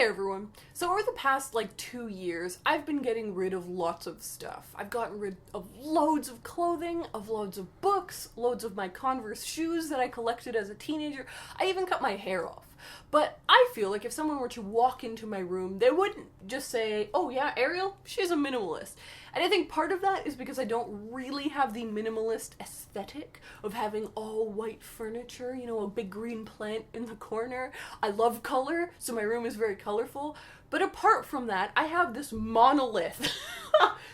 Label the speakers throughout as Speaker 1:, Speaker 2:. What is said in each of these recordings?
Speaker 1: Hey everyone. So over the past 2 years, I've been getting rid of lots of stuff. I've gotten rid of loads of clothing, of loads of books, loads of my Converse shoes that I collected as a teenager. I even cut my hair off. But I feel like if someone were to walk into my room, they wouldn't just say, oh yeah, Ariel, she's a minimalist. And I think part of that is because I don't really have the minimalist aesthetic of having all white furniture, a big green plant in the corner. I love color, so my room is very colorful. But apart from that, I have this monolith,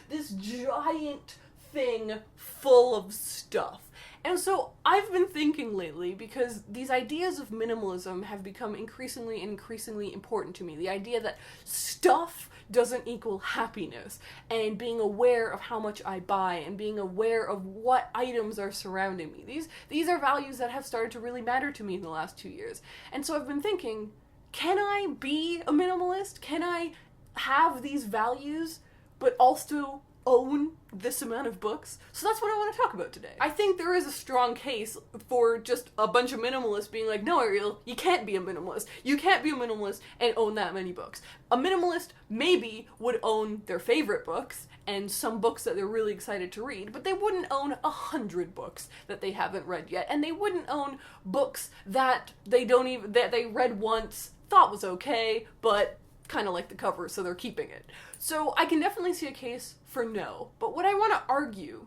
Speaker 1: this giant thing full of stuff. And so I've been thinking lately, because these ideas of minimalism have become increasingly important to me. The idea that stuff doesn't equal happiness, and being aware of how much I buy, and being aware of what items are surrounding me. These are values that have started to really matter to me in the last 2 years. And so I've been thinking, can I be a minimalist? Can I have these values, but also own this amount of books? So that's what I want to talk about today. I think there is a strong case for just a bunch of minimalists being like, no, Ariel, you can't be a minimalist. You can't be a minimalist and own that many books. A minimalist maybe would own their favorite books and some books that they're really excited to read, but they wouldn't own 100 books that they haven't read yet, and they wouldn't own books that that they read once, thought was okay, but kind of like the cover, so they're keeping it. So I can definitely see a case for no. But what I want to argue,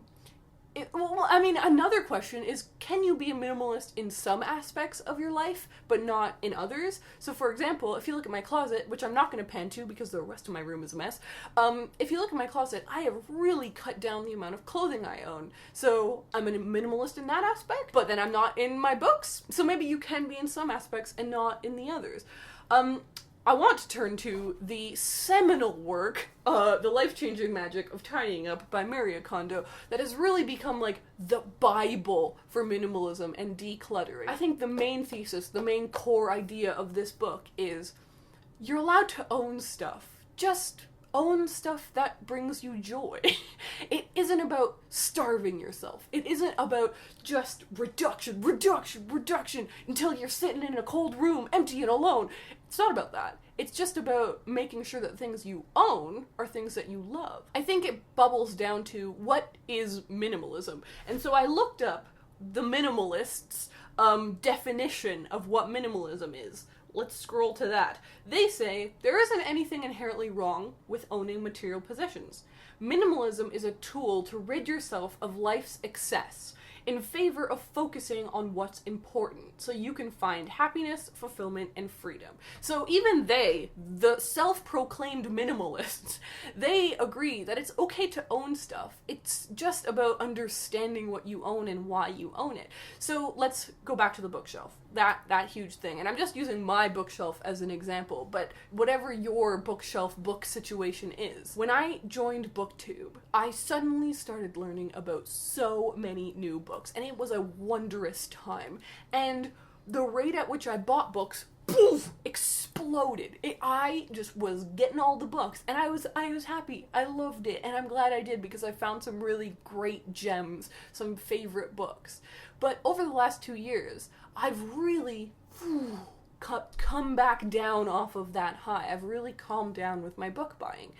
Speaker 1: another question is, can you be a minimalist in some aspects of your life, but not in others? So for example, if you look at my closet, which I'm not going to pan to because the rest of my room is a mess, if you look at my closet, I have really cut down the amount of clothing I own. So I'm a minimalist in that aspect, but then I'm not in my books. So maybe you can be in some aspects and not in the others. I want to turn to the seminal work, The Life-Changing Magic of Tidying Up by Marie Kondo, that has really become the Bible for minimalism and decluttering. I think the main thesis, the main core idea of this book is you're allowed to own stuff. Just own stuff that brings you joy. It isn't about starving yourself. It isn't about just reduction until you're sitting in a cold room, empty and alone. It's not about that. It's just about making sure that things you own are things that you love. I think it bubbles down to, what is minimalism? And so I looked up the minimalists' definition of what minimalism is. Let's scroll to that. They say, there isn't anything inherently wrong with owning material possessions. Minimalism is a tool to rid yourself of life's excess in favor of focusing on what's important, so you can find happiness, fulfillment, and freedom. So even they, the self-proclaimed minimalists, they agree that it's okay to own stuff. It's just about understanding what you own and why you own it. So let's go back to the bookshelf. That huge thing. And I'm just using my bookshelf as an example, but whatever your bookshelf book situation is. When I joined BookTube, I suddenly started learning about so many new books, and it was a wondrous time. And the rate at which I bought books, poof, exploded. I just was getting all the books, and I was happy. I loved it, and I'm glad I did, because I found some really great gems, some favorite books. But over the last 2 years, I've really come back down off of that high. I've really calmed down with my book buying.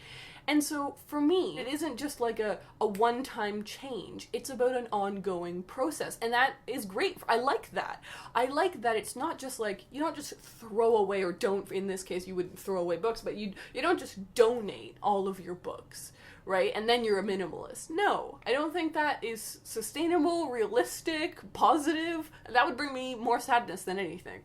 Speaker 1: And so for me, it isn't just like a one-time change. It's about an ongoing process. And that is great. I like that. I like that it's not just you don't just throw away, or don't, in this case, you wouldn't throw away books, but you don't just donate all of your books, right? And then you're a minimalist. No, I don't think that is sustainable, realistic, positive. That would bring me more sadness than anything.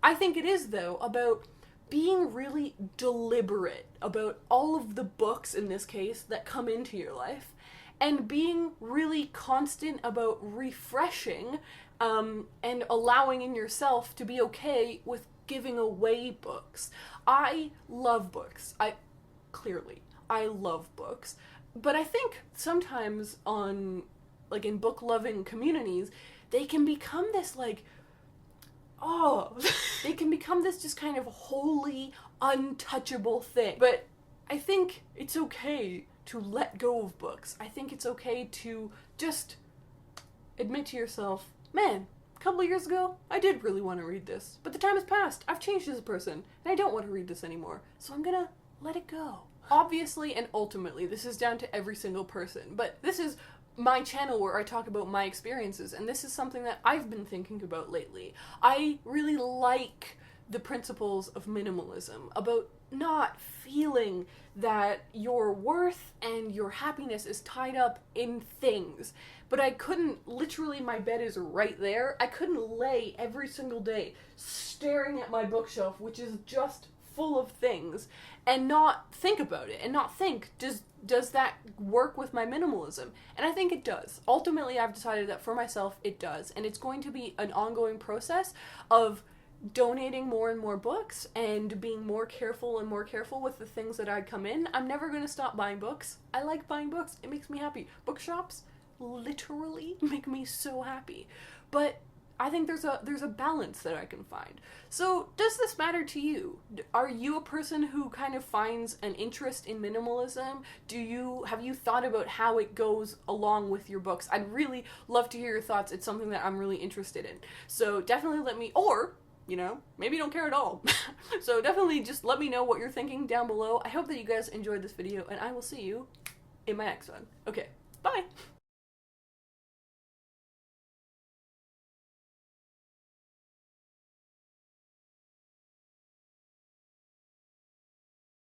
Speaker 1: I think it is, though, about being really deliberate about all of the books, in this case, that come into your life, and being really constant about refreshing and allowing in yourself to be okay with giving away books. I love books. I love books. But I think sometimes in book-loving communities, they can become this they can become this just kind of holy, untouchable thing. But I think it's okay to let go of books. I think it's okay to just admit to yourself, man, couple of years ago, I did really want to read this, but the time has passed. I've changed as a person, and I don't want to read this anymore, so I'm gonna let it go. Obviously and ultimately, this is down to every single person, but this is my channel where I talk about my experiences, and this is something that I've been thinking about lately. I really like the principles of minimalism, about not feeling that your worth and your happiness is tied up in things. But I couldn't, literally my bed is right there, I couldn't lay every single day staring at my bookshelf, which is just full of things, and not think about it, and not think, does that work with my minimalism? And I think it does. Ultimately, I've decided that for myself, it does, and it's going to be an ongoing process of donating more and more books and being more careful and more careful with the things that I come in. I'm never going to stop buying books. I like buying books. It makes me happy. Bookshops literally make me so happy. But I think there's a balance that I can find. So, does this matter to you? Are you a person who kind of finds an interest in minimalism? Have you thought about how it goes along with your books? I'd really love to hear your thoughts. It's something that I'm really interested in. So, definitely let me, or maybe you don't care at all. So definitely just let me know what you're thinking down below. I hope that you guys enjoyed this video, and I will see you in my next one. Okay, bye!